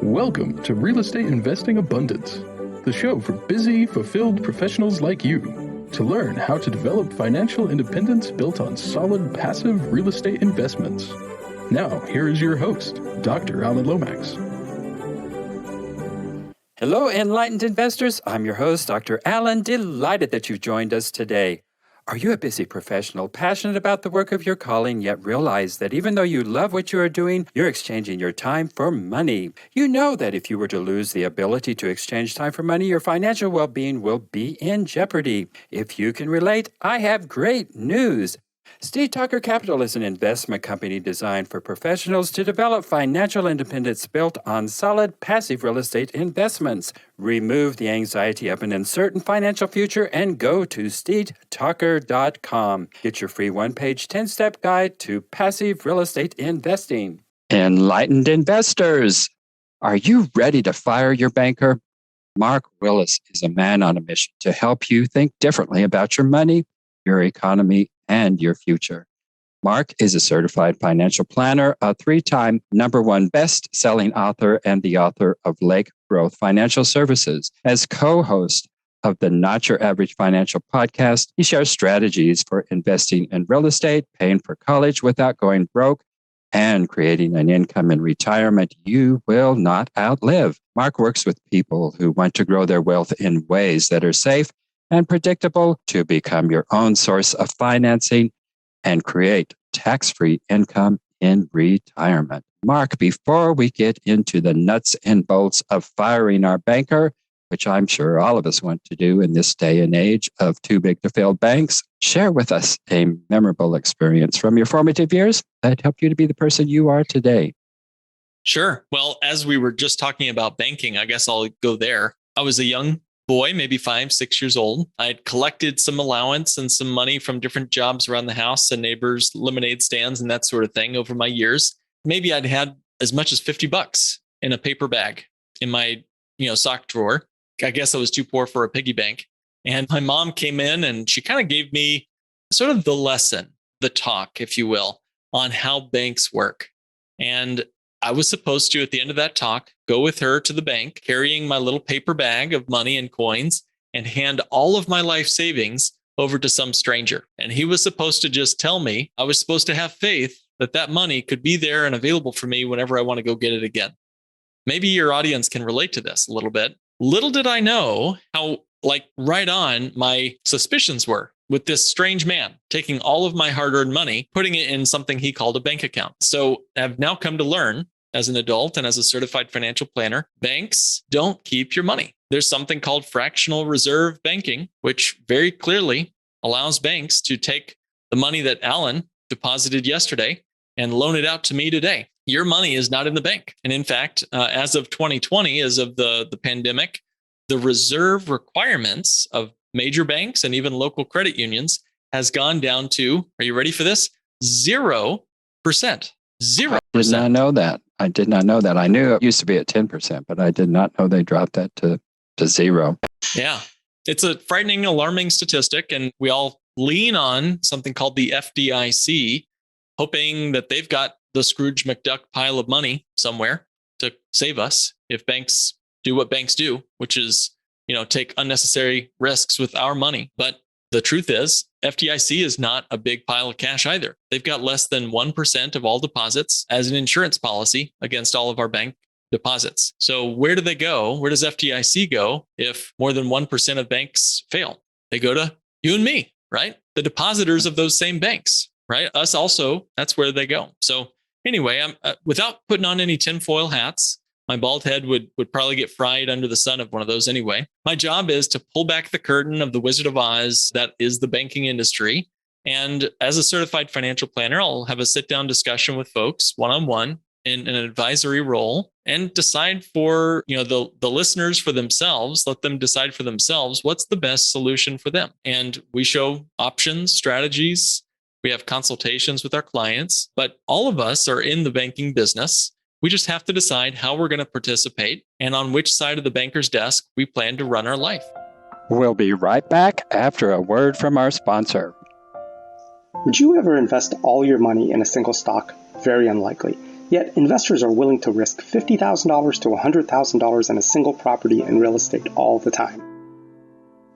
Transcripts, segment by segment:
Welcome to Real Estate Investing Abundance, the show for busy, fulfilled professionals like you to learn how to develop financial independence built on solid, passive real estate investments. Now, here is your host, Dr. Alan Lomax. Hello, enlightened investors. I'm your host, Dr. Alan. Delighted that you've joined us today. Are you a busy professional, passionate about the work of your calling, yet realize that even though you love what you are doing, you're exchanging your time for money? You know that if you were to lose the ability to exchange time for money, your financial well-being will be in jeopardy. If you can relate, I have great news. Steed Tucker Capital is an investment company designed for professionals to develop financial independence built on solid, passive real estate investments. Remove the anxiety of an uncertain financial future and go to steedtucker.com. Get your free one-page 10-step guide to passive real estate investing. Enlightened investors, are you ready to fire your banker? Mark Willis is a man on a mission to help you think differently about your money, your economy, and your future. Mark is a certified financial planner, a 3-time #1 best-selling author, and the author of Lake Growth Financial Services. As co-host of the Not Your Average Financial podcast, he shares strategies for investing in real estate, paying for college without going broke, and creating an income in retirement you will not outlive. Mark works with people who want to grow their wealth in ways that are safe and predictable to become your own source of financing and create tax-free income in retirement. Mark, before we get into the nuts and bolts of firing our banker, which I'm sure all of us want to do in this day and age of too big to fail banks, share with us a memorable experience from your formative years that helped you to be the person you are today. Sure. Well, as we were just talking about banking, I guess I'll go there. I was a young boy, maybe 5, 6 years old. I had collected some allowance and some money from different jobs around the house and neighbors' lemonade stands and that sort of thing over my years. Maybe I'd had as much as $50 in a paper bag in my, sock drawer. I guess I was too poor for a piggy bank. And my mom came in and she kind of gave me sort of the lesson, the talk, if you will, on how banks work. And I was supposed to, at the end of that talk, go with her to the bank, carrying my little paper bag of money and coins, and hand all of my life savings over to some stranger. And he was supposed to just tell me, I was supposed to have faith that that money could be there and available for me whenever I want to go get it again. Maybe your audience can relate to this a little bit. Little did I know how, right on my suspicions were with this strange man taking all of my hard-earned money, putting it in something he called a bank account. So I've now come to learn as an adult and as a certified financial planner, banks don't keep your money. There's something called fractional reserve banking, which very clearly allows banks to take the money that Alan deposited yesterday and loan it out to me today. Your money is not in the bank. And in fact, as of 2020, as of the pandemic, the reserve requirements of major banks and even local credit unions has gone down to, are you ready for this? 0%. 0%. I did not know that. I knew it used to be at 10%, but I did not know they dropped that to 0. Yeah. It's a frightening, alarming statistic. And we all lean on something called the FDIC, hoping that they've got the Scrooge McDuck pile of money somewhere to save us if banks do what banks do, which is, take unnecessary risks with our money. But the truth is, FDIC is not a big pile of cash either. They've got less than 1% of all deposits as an insurance policy against all of our bank deposits. So where do they go? Where does FDIC go if more than 1% of banks fail? They go to you and me, right? The depositors of those same banks, right? Us also, that's where they go. So anyway, I'm without putting on any tinfoil hats, my bald head would probably get fried under the sun of one of those anyway. My job is to pull back the curtain of the Wizard of Oz that is the banking industry. And as a certified financial planner, I'll have a sit-down discussion with folks one-on-one in an advisory role and decide for the listeners for themselves, let them decide for themselves what's the best solution for them. And we show options, strategies. We have consultations with our clients, but all of us are in the banking business. We just have to decide how we're going to participate and on which side of the banker's desk we plan to run our life. We'll be right back after a word from our sponsor. Would you ever invest all your money in a single stock? Very unlikely. Yet investors are willing to risk $50,000 to $100,000 in a single property in real estate all the time.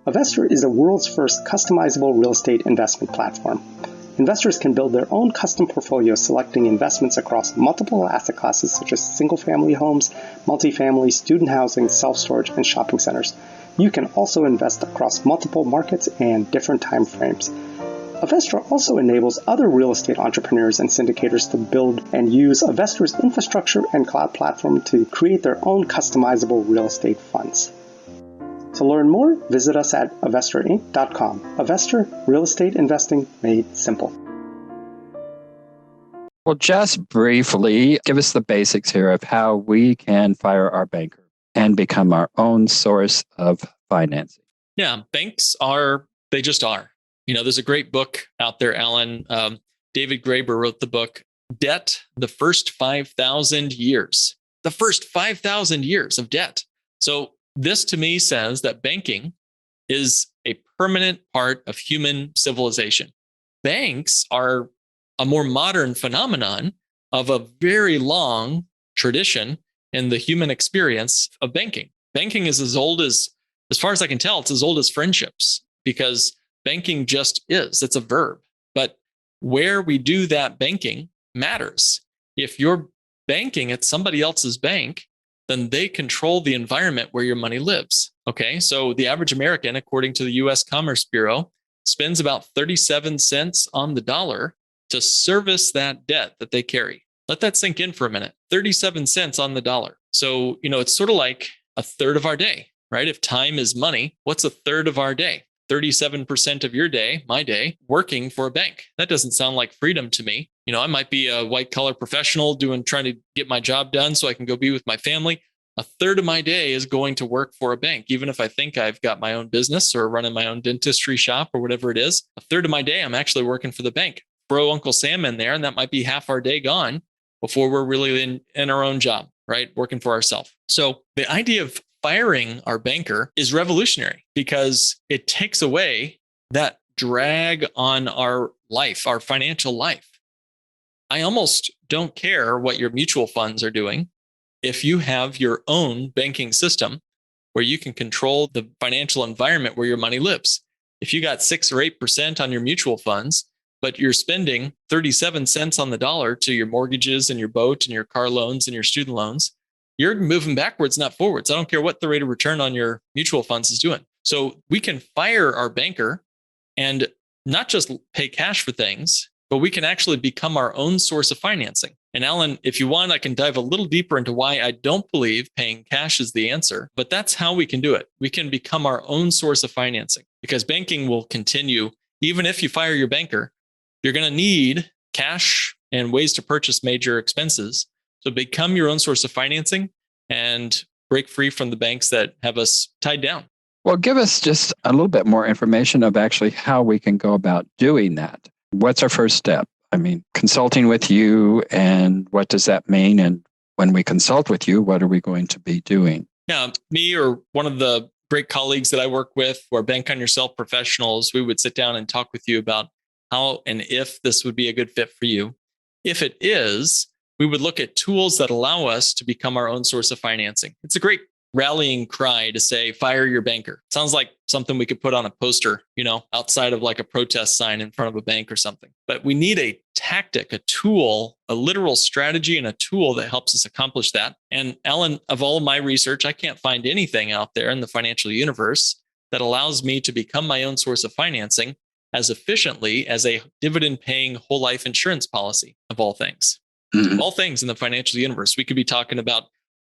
Avestor is the world's first customizable real estate investment platform. Investors can build their own custom portfolios selecting investments across multiple asset classes such as single-family homes, multifamily, student housing, self-storage, and shopping centers. You can also invest across multiple markets and different time frames. Avestor also enables other real estate entrepreneurs and syndicators to build and use Avestor's infrastructure and cloud platform to create their own customizable real estate funds. To learn more, visit us at avestorinc.com. Avestor, real estate investing made simple. Well, just briefly, give us the basics here of how we can fire our banker and become our own source of financing. Yeah, banks they just are. There's a great book out there, Alan. David Graeber wrote the book, Debt, the First 5,000 Years. The first 5,000 years of debt. So this to me says that banking is a permanent part of human civilization. Banks are a more modern phenomenon of a very long tradition in the human experience of banking. Banking is as far as I can tell, it's as old as friendships, because banking just is. It's a verb. But where we do that banking matters. If you're banking at somebody else's bank, then they control the environment where your money lives. Okay, so the average American, according to the US Commerce Bureau, spends about 37 cents on the dollar to service that debt that they carry. Let that sink in for a minute. 37 cents on the dollar. So, it's sort of like a third of our day, right? If time is money, what's a third of our day? 37% of your day, my day, working for a bank. That doesn't sound like freedom to me. I might be a white collar professional trying to get my job done so I can go be with my family. A third of my day is going to work for a bank. Even if I think I've got my own business or running my own dentistry shop or whatever it is, a third of my day, I'm actually working for the bank. Throw Uncle Sam in there, and that might be half our day gone before we're really in our own job, right? Working for ourselves. So the idea of firing our banker is revolutionary because it takes away that drag on our life, our financial life. I almost don't care what your mutual funds are doing if you have your own banking system where you can control the financial environment where your money lives. If you got 6 or 8% on your mutual funds, but you're spending 37 cents on the dollar to your mortgages and your boat and your car loans and your student loans, you're moving backwards, not forwards. I don't care what the rate of return on your mutual funds is doing. So we can fire our banker and not just pay cash for things, but we can actually become our own source of financing. And Alan, if you want, I can dive a little deeper into why I don't believe paying cash is the answer, but that's how we can do it. We can become our own source of financing because banking will continue. Even if you fire your banker, you're going to need cash and ways to purchase major expenses. So become your own source of financing and break free from the banks that have us tied down. Well, give us just a little bit more information of actually how we can go about doing that. What's our first step? I mean, consulting with you, and what does that mean? And when we consult with you, what are we going to be doing? Yeah, me or one of the great colleagues that I work with who are Bank on Yourself professionals, we would sit down and talk with you about how and if this would be a good fit for you. If it is, we would look at tools that allow us to become our own source of financing. It's a great rallying cry to say, fire your banker. Sounds like something we could put on a poster, outside of like a protest sign in front of a bank or something. But we need a tactic, a tool, a literal strategy, and a tool that helps us accomplish that. And Alan, of all of my research, I can't find anything out there in the financial universe that allows me to become my own source of financing as efficiently as a dividend-paying whole life insurance policy, of all things. Mm-hmm. All things in the financial universe. We could be talking about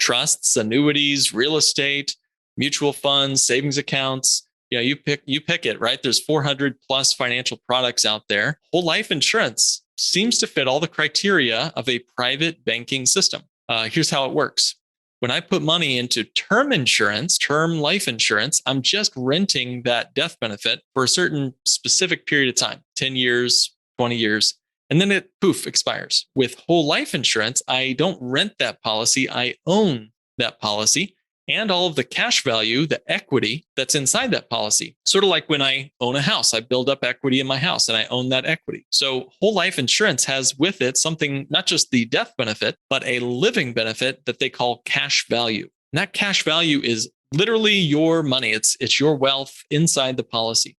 trusts, annuities, real estate, mutual funds, savings accounts. You pick it, right? There's 400 plus financial products out there. Whole life insurance seems to fit all the criteria of a private banking system. Here's how it works. When I put money into term insurance, term life insurance, I'm just renting that death benefit for a certain specific period of time, 10 years, 20 years. And then it, expires. With whole life insurance, I don't rent that policy. I own that policy. and all of the cash value, the equity that's inside that policy. Sort of like when I own a house, I build up equity in my house and I own that equity. So whole life insurance has with it something, not just the death benefit, but a living benefit that they call cash value. And that cash value is literally your money. It's your wealth inside the policy.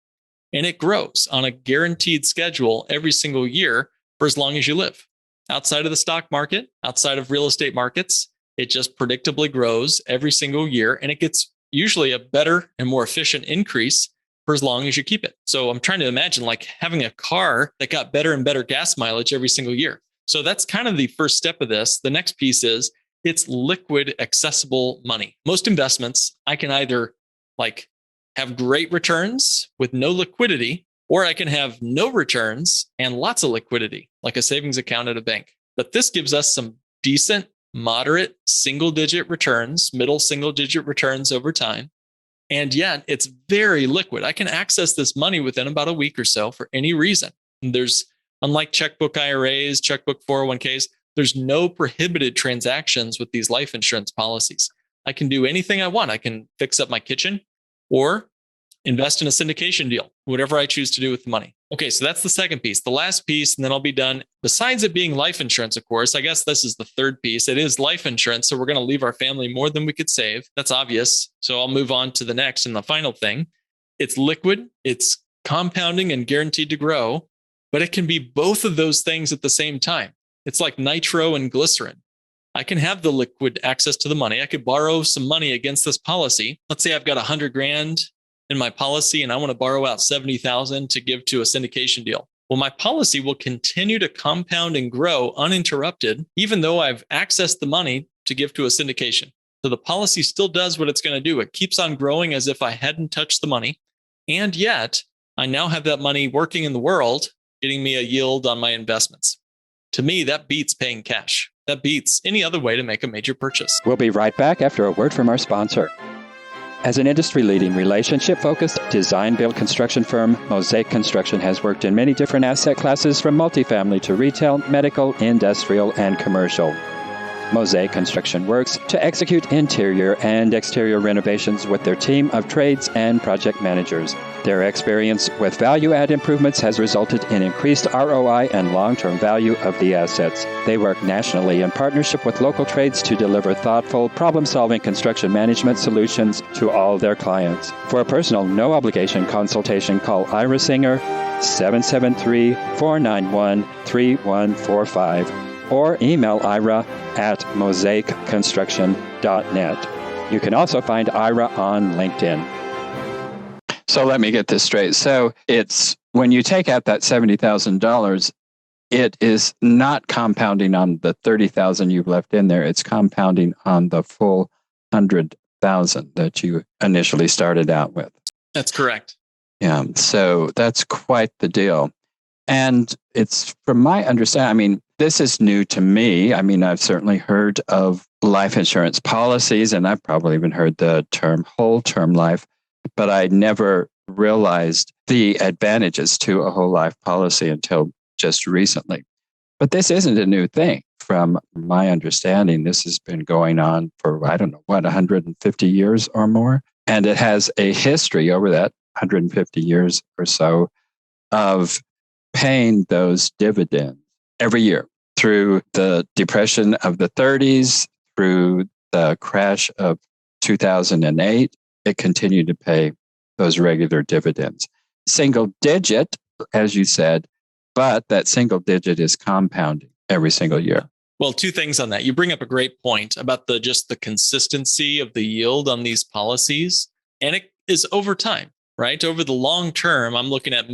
And it grows on a guaranteed schedule every single year for as long as you live. Outside of the stock market, outside of real estate markets, it just predictably grows every single year, and it gets usually a better and more efficient increase for as long as you keep it. So I'm trying to imagine like having a car that got better and better gas mileage every single year. So that's kind of the first step of this. The next piece is it's liquid, accessible money. Most investments, I can either like have great returns with no liquidity, or I can have no returns and lots of liquidity, like a savings account at a bank. But this gives us some decent, moderate single-digit returns, middle single-digit returns over time. And yet it's very liquid. I can access this money within about a week or so for any reason. And there's, unlike checkbook IRAs, checkbook 401ks, there's no prohibited transactions with these life insurance policies. I can do anything I want. I can fix up my kitchen or invest in a syndication deal, whatever I choose to do with the money. Okay, so that's the second piece. The last piece, and then I'll be done. Besides it being life insurance, of course, I guess this is the third piece. It is life insurance, so we're going to leave our family more than we could save. That's obvious. So I'll move on to the next and the final thing. It's liquid, it's compounding and guaranteed to grow, but it can be both of those things at the same time. It's like nitro and glycerin. I can have the liquid access to the money. I could borrow some money against this policy. Let's say I've got $100,000 in my policy and I want to borrow out 70,000 to give to a syndication deal. Well, my policy will continue to compound and grow uninterrupted, even though I've accessed the money to give to a syndication. So the policy still does what it's going to do. It keeps on growing as if I hadn't touched the money. And yet I now have that money working in the world, getting me a yield on my investments. To me, that beats paying cash. That beats any other way to make a major purchase. We'll be right back after a word from our sponsor. As an industry-leading, relationship-focused, design-build construction firm, Mosaic Construction has worked in many different asset classes from multifamily to retail, medical, industrial, and commercial. Mosaic Construction works to execute interior and exterior renovations with their team of trades and project managers. Their experience with value-add improvements has resulted in increased ROI and long-term value of the assets. They work nationally in partnership with local trades to deliver thoughtful, problem-solving construction management solutions to all their clients. For a personal, no-obligation consultation, call Ira Singer, 773-491-3145. or email Ira at mosaicconstruction.net. You can also find Ira on LinkedIn. So let me get this straight. So it's when you take out that $70,000, it is not compounding on the $30,000 you've left in there. It's compounding on the full $100,000 that you initially started out with. That's correct. Yeah. So that's quite the deal. And it's, from my understanding, I mean, this is new to me. I mean, I've certainly heard of life insurance policies, and I've probably even heard the term whole term life, but I never realized the advantages to a whole life policy until just recently. But this isn't a new thing. From my understanding, this has been going on for, 150 years or more. And it has a history over that 150 years or so of paying those dividends every year through the depression of the 30s, through the crash of 2008. It continued to pay those regular dividends. Single digit, as you said, but that single digit is compounding every single year. Well, two things on that. You bring up a great point about just the consistency of the yield on these policies. And it is over time, right? Over the long term, I'm looking at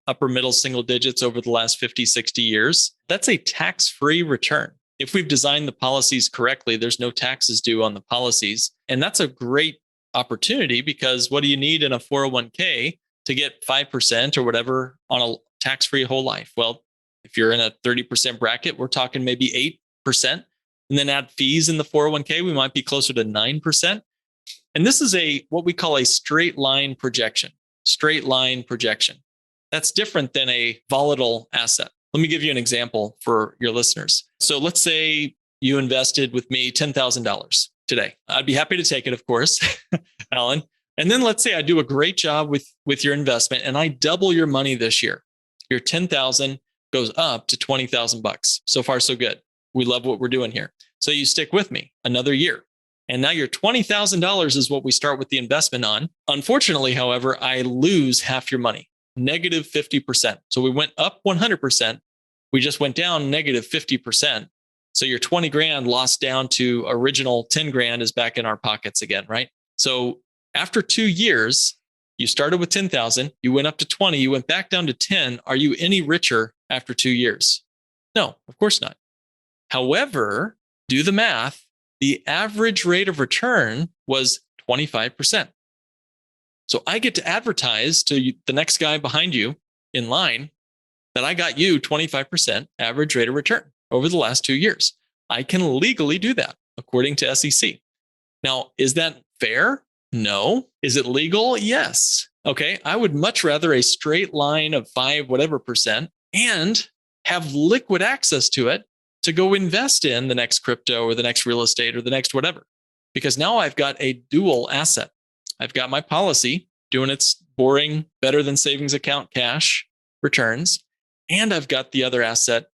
upper middle single digits over the last 50, 60 years. That's a tax-free return. If we've designed the policies correctly, there's no taxes due on the policies. And that's a great opportunity, because what do you need in a 401k to get 5% or whatever on a tax-free whole life? Well, if you're in a 30% bracket, we're talking maybe 8%. And then add fees in the 401k, we might be closer to 9%. And this is what we call a straight line projection. Straight line projection. That's different than a volatile asset. Let me give you an example for your listeners. So let's say you invested with me $10,000. today. I'd be happy to take it, of course, Alan. And then let's say I do a great job with your investment and I double your money this year. Your $10,000 goes up to $20,000. So far, so good. We love what we're doing here. So you stick with me another year. And now your $20,000 is what we start with the investment on. Unfortunately, however, I lose half your money, negative 50%. So we went up 100%. We just went down negative 50%. So your 20 grand lost down to original 10 grand is back in our pockets again, right? So after 2 years, you started with 10,000, you went up to 20, you went back down to 10. Are you any richer after 2 years? No, of course not. However, do the math. The average rate of return was 25%. So I get to advertise to the next guy behind you in line that I got you 25% average rate of return over the last 2 years. I can legally do that according to SEC. Now, is that fair? No. Is it legal? Yes. Okay. I would much rather a straight line of 5 whatever percent and have liquid access to it to go invest in the next crypto or the next real estate or the next whatever. Because now I've got a dual asset. I've got my policy doing its boring, better than savings account cash returns. And I've got the other asset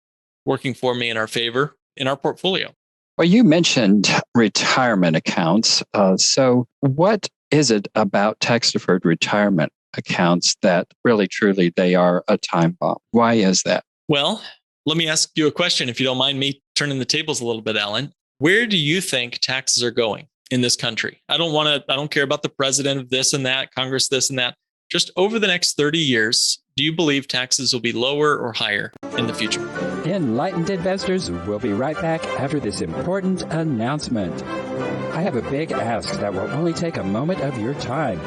working for me in our favor in our portfolio. Well, you mentioned retirement accounts. So what is it about tax-deferred retirement accounts that really, truly, they are a time bomb? Why is that? Well, let me ask you a question, if you don't mind me turning the tables a little bit, Alan. Where do you think taxes are going in this country? I don't care about the president of this and that, Congress, this and that. Just over the next 30 years, do you believe taxes will be lower or higher in the future? Enlightened investors, we'll be right back after this important announcement. I have a big ask that will only take a moment of your time.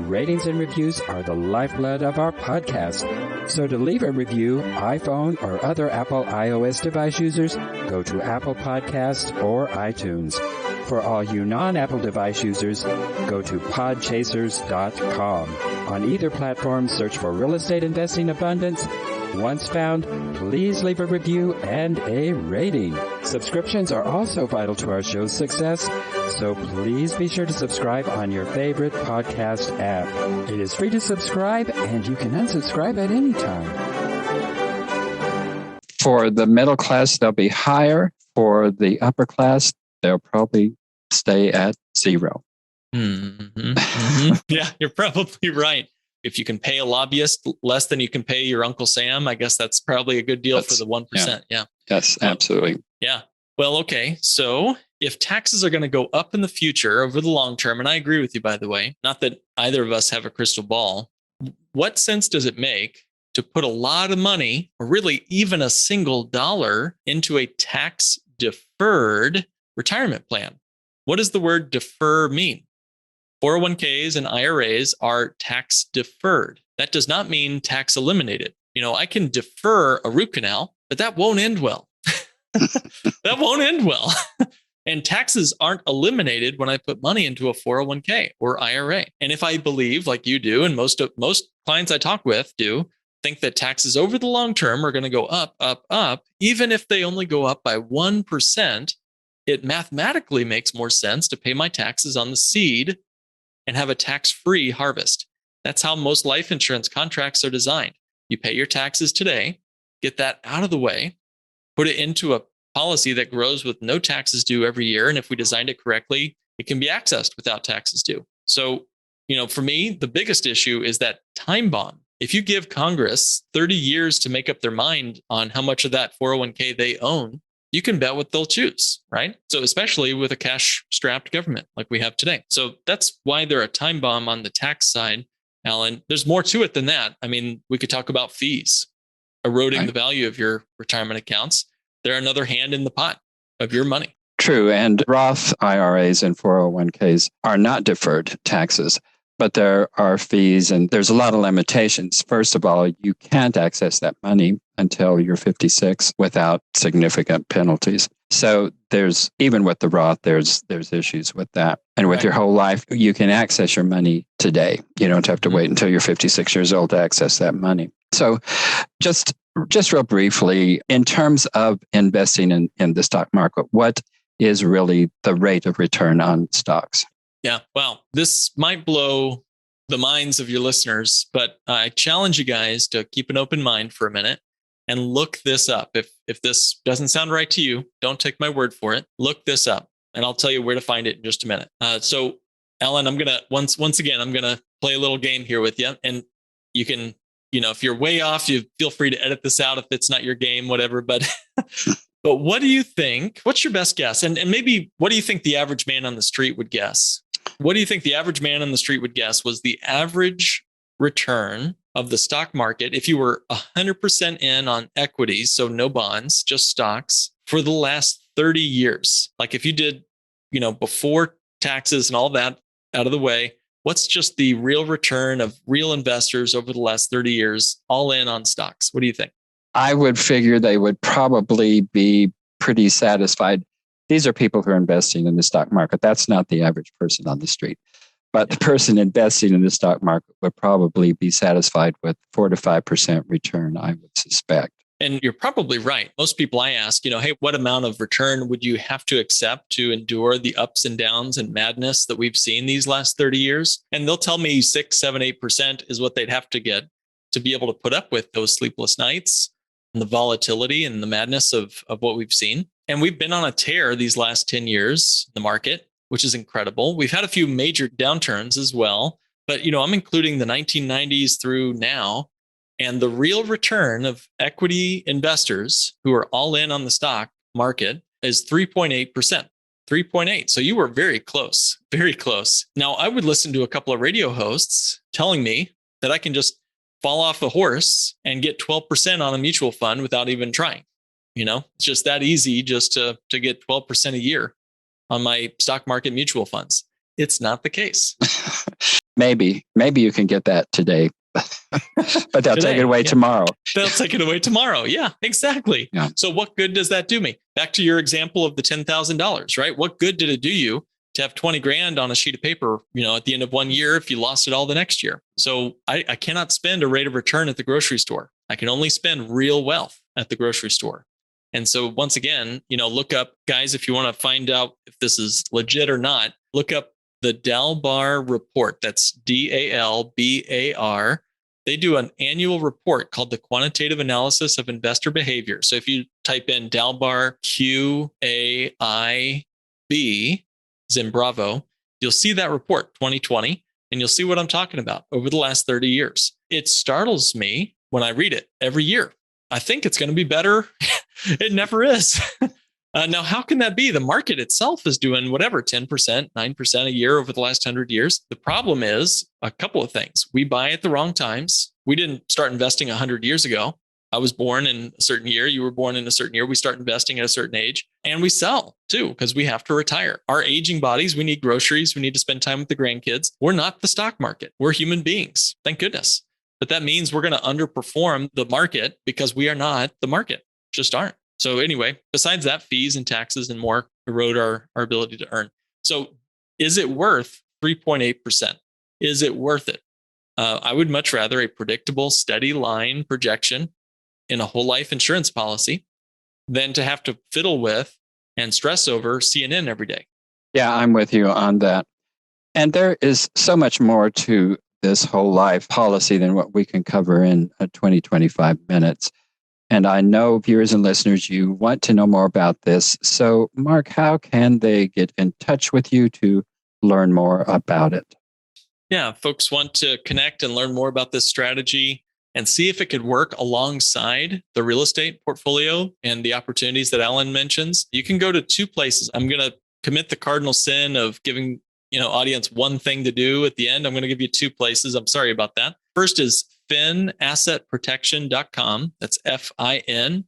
Ratings and reviews are the lifeblood of our podcast. So to leave a review, iPhone or other Apple iOS device users, go to Apple Podcasts or iTunes. For all you non-Apple device users, go to podchasers.com. On either platform, search for Real Estate Investing Abundance. Once found, please leave a review and a rating. Subscriptions are also vital to our show's success, so please be sure to subscribe on your favorite podcast app. It is free to subscribe, and you can unsubscribe at any time. For the middle class, they'll be higher. For the upper class, they'll probably stay at 0. Yeah, you're probably right. If you can pay a lobbyist less than you can pay your Uncle Sam, I guess that's probably a good deal for the 1%. Yeah. Yes, absolutely. Yeah. Well, okay. So if taxes are going to go up in the future over the long term, and I agree with you, by the way, not that either of us have a crystal ball, what sense does it make to put a lot of money, or really even a single dollar, into a tax deferred retirement plan? What does the word defer mean? 401ks and IRAs are tax deferred. That does not mean tax eliminated. I can defer a root canal, but that won't end well. That won't end well. And taxes aren't eliminated when I put money into a 401k or IRA. And if I believe, like you do, and most clients I talk with do, think that taxes over the long term are going to go up, up, up, even if they only go up by 1%, it mathematically makes more sense to pay my taxes on the seed and have a tax-free harvest. That's how most life insurance contracts are designed. You pay your taxes today, get that out of the way, put it into a policy that grows with no taxes due every year. And if we designed it correctly, it can be accessed without taxes due. So, for me, the biggest issue is that time bomb. If you give Congress 30 years to make up their mind on how much of that 401k they own, you can bet what they'll choose, right? So especially with a cash-strapped government like we have today. So that's why they're a time bomb on the tax side, Alan. There's more to it than that. I mean, we could talk about fees, eroding the value of your retirement accounts. They're another hand in the pot of your money. True. And Roth IRAs and 401ks are not deferred taxes, but there are fees and there's a lot of limitations. First of all, you can't access that money until you're 56 without significant penalties. So even with the Roth, there's issues with that. And with your whole life, you can access your money today. You don't have to wait until you're 56 years old to access that money. So just real briefly, in terms of investing in the stock market, what is really the rate of return on stocks. Yeah. Well, this might blow the minds of your listeners, but I challenge you guys to keep an open mind for a minute and look this up. If this doesn't sound right to you, don't take my word for it. Look this up, and I'll tell you where to find it in just a minute. So, Alan, I'm gonna once again, I'm gonna play a little game here with you, and you can, if you're way off, you feel free to edit this out if it's not your game, whatever. But but what do you think? What's your best guess? And maybe what do you think the average man on the street would guess? What do you think the average man on the street would guess was the average return of the stock market if you were 100% in on equities, so no bonds, just stocks, for the last 30 years? Like if you did, before taxes and all that out of the way, what's just the real return of real investors over the last 30 years, all in on stocks? What do you think? I would figure they would probably be pretty satisfied. These are people who are investing in the stock market. That's not the average person on the street. But the person investing in the stock market would probably be satisfied with 4 to 5% return, I would suspect. And you're probably right. Most people I ask, hey, what amount of return would you have to accept to endure the ups and downs and madness that we've seen these last 30 years? And they'll tell me 6, 7, 8% is what they'd have to get to be able to put up with those sleepless nights and the volatility and the madness of what we've seen. And we've been on a tear these last 10 years, the market, which is incredible. We've had a few major downturns as well, but I'm including the 1990s through now. And the real return of equity investors who are all in on the stock market is 3.8%. 3.8. So you were very close, very close. Now, I would listen to a couple of radio hosts telling me that I can just fall off a horse and get 12% on a mutual fund without even trying. It's just that easy just to get 12% a year on my stock market mutual funds. It's not the case. Maybe you can get that today, but they'll take it away tomorrow. They'll take it away tomorrow. Yeah, exactly. Yeah. So what good does that do me? Back to your example of the $10,000, right? What good did it do you to have 20 grand on a sheet of paper, at the end of 1 year if you lost it all the next year? So I cannot spend a rate of return at the grocery store. I can only spend real wealth at the grocery store. And so once again, look up, guys, if you want to find out if this is legit or not, look up the Dalbar report. That's DALBAR. They do an annual report called the Quantitative Analysis of Investor Behavior. So if you type in Dalbar QAIB, as in Bravo, you'll see that report 2020, and you'll see what I'm talking about over the last 30 years. It startles me when I read it every year. I think it's going to be better. It never is. Now, how can that be? The market itself is doing whatever, 10%, 9% a year over the last 100 years. The problem is a couple of things. We buy at the wrong times. We didn't start investing 100 years ago. I was born in a certain year. You were born in a certain year. We start investing at a certain age, and we sell too because we have to retire. Our aging bodies, we need groceries. We need to spend time with the grandkids. We're not the stock market. We're human beings. Thank goodness. But that means we're going to underperform the market because we are not the market. Just aren't. So anyway, besides that, fees and taxes and more erode our ability to earn. So is it worth 3.8%? Is it worth it? I would much rather a predictable, steady line projection in a whole life insurance policy than to have to fiddle with and stress over CNN every day. Yeah, I'm with you on that. And there is so much more to this whole life policy than what we can cover in 20, 25 minutes. And I know viewers and listeners, you want to know more about this. So, Mark, how can they get in touch with you to learn more about it? Yeah, folks want to connect and learn more about this strategy and see if it could work alongside the real estate portfolio and the opportunities that Alan mentions. You can go to two places. I'm going to commit the cardinal sin of giving audience one thing to do at the end. I'm going to give you two places. I'm sorry about that. First is finassetprotection.com. That's FIN,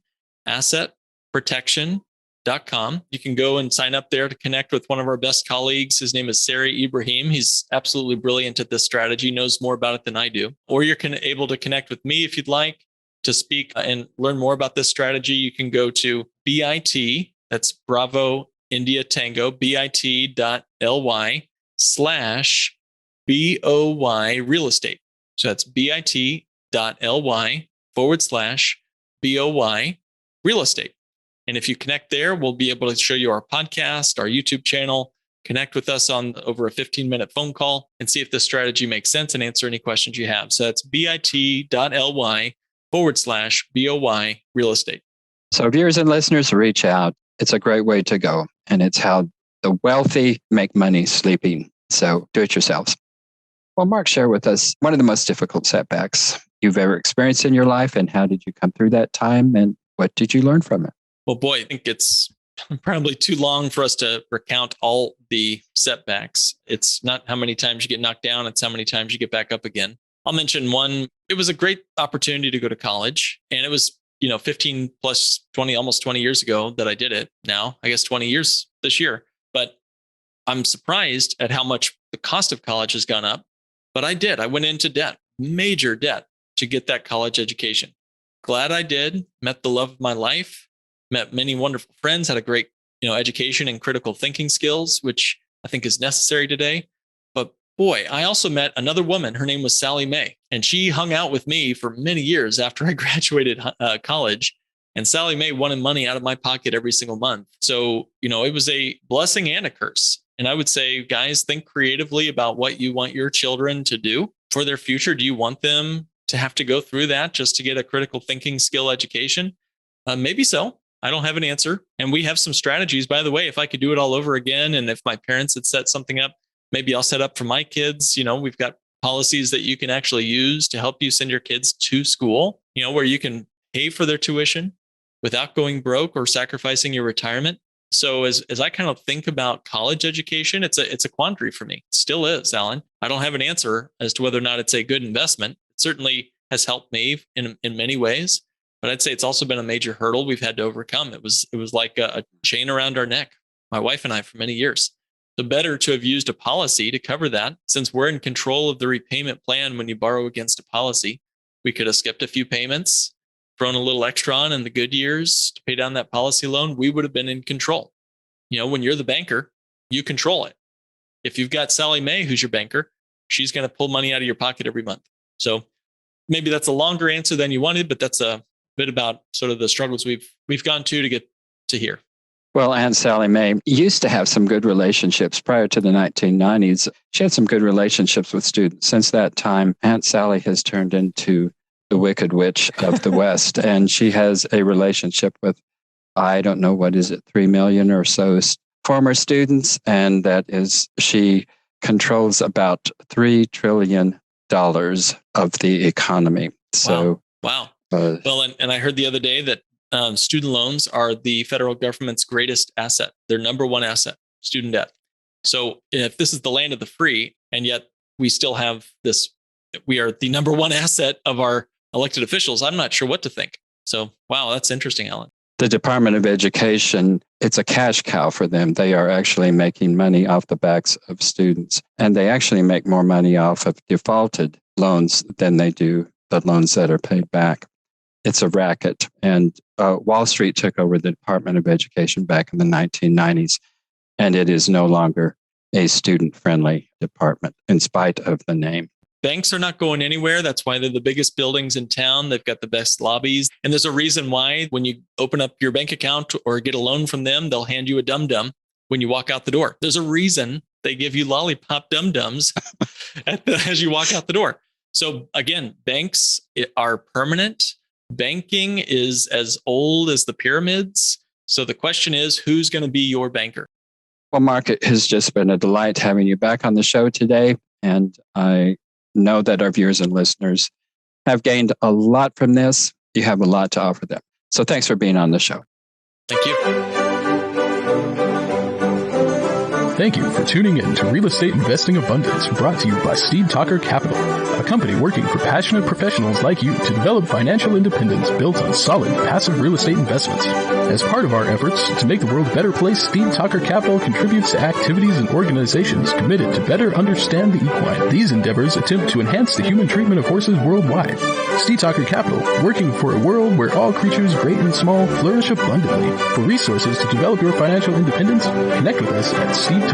assetprotection.com. You can go and sign up there to connect with one of our best colleagues. His name is Sari Ibrahim. He's absolutely brilliant at this strategy, knows more about it than I do. Or you're able to connect with me if you'd like to speak and learn more about this strategy. You can go to BIT, that's Bravo India Tango, bit.ly/BOY real estate. So that's bit.ly/BOY real estate. And if you connect there, we'll be able to show you our podcast, our YouTube channel, connect with us on over a 15-minute phone call and see if this strategy makes sense and answer any questions you have. So that's bit.ly/BOY real estate. So viewers and listeners, reach out. It's a great way to go. And it's how the wealthy make money sleeping. So do it yourselves. Well, Mark, share with us one of the most difficult setbacks you've ever experienced in your life, and how did you come through that time, and what did you learn from it? Well, boy, I think it's probably too long for us to recount all the setbacks. It's not how many times you get knocked down, it's how many times you get back up again. I'll mention one. It was a great opportunity to go to college, and it was 15 plus 20, almost 20 years ago that I did it. Now, I guess 20 years this year. But I'm surprised at how much the cost of college has gone up. But I did. I went into debt, major debt, to get that college education. Glad I did. Met the love of my life. Met many wonderful friends. Had a great, education and critical thinking skills, which I think is necessary today. But boy, I also met another woman. Her name was Sally Mae, and she hung out with me for many years after I graduated college. And Sally Mae wanted money out of my pocket every single month. So, it was a blessing and a curse. And I would say, guys, think creatively about what you want your children to do for their future. Do you want them to have to go through that just to get a critical thinking skill education? Maybe so. I don't have an answer. And we have some strategies. By the way, if I could do it all over again, and if my parents had set something up, maybe I'll set up for my kids. We've got policies that you can actually use to help you send your kids to school, where you can pay for their tuition without going broke or sacrificing your retirement. So as I kind of think about college education, it's a quandary for me. It still is, Alan. I don't have an answer as to whether or not it's a good investment. It certainly has helped me in many ways, but I'd say it's also been a major hurdle we've had to overcome. It was like a chain around our neck, my wife and I, for many years. So better to have used a policy to cover that. Since we're in control of the repayment plan when you borrow against a policy, we could have skipped a few payments, thrown a little extra on in the good years to pay down that policy loan. We would have been in control. When you're the banker, you control it. If you've got Sally Mae, who's your banker, she's going to pull money out of your pocket every month. So maybe that's a longer answer than you wanted, but that's a bit about sort of the struggles we've gone to get to here. Well, Aunt Sally Mae used to have some good relationships prior to the 1990s. She had some good relationships with students. Since that time, Aunt Sally has turned into the Wicked Witch of the West, and she has a relationship with, I don't know, 3 million or so former students, and she controls about $3 trillion of the economy. So, wow. Well, and I heard the other day that student loans are the federal government's greatest asset. Their number one asset, student debt. So if this is the land of the free, and yet we still have this, we are the number one asset of our elected officials, I'm not sure what to think. So, wow, that's interesting, Alan. The Department of Education, it's a cash cow for them. They are actually making money off the backs of students, and they actually make more money off of defaulted loans than they do the loans that are paid back. It's a racket. And Wall Street took over the Department of Education back in the 1990s, and it is no longer a student-friendly department in spite of the name. Banks are not going anywhere. That's why they're the biggest buildings in town. They've got the best lobbies. And there's a reason why when you open up your bank account or get a loan from them, they'll hand you a dum-dum when you walk out the door. There's a reason they give you lollipop dum-dums as you walk out the door. So again, banks are permanent. Banking is as old as the pyramids. So the question is, who's going to be your banker? Well, Mark, it has just been a delight having you back on the show today. And I know that our viewers and listeners have gained a lot from this. You have a lot to offer them. So thanks for being on the show. Thank you. Thank you for tuning in to Real Estate Investing Abundance, brought to you by Steed Talker Capital, a company working for passionate professionals like you to develop financial independence built on solid, passive real estate investments. As part of our efforts to make the world a better place, Steed Talker Capital contributes to activities and organizations committed to better understand the equine. These endeavors attempt to enhance the human treatment of horses worldwide. Steed Talker Capital, working for a world where all creatures, great and small, flourish abundantly. For resources to develop your financial independence, connect with us at steedtalker.com.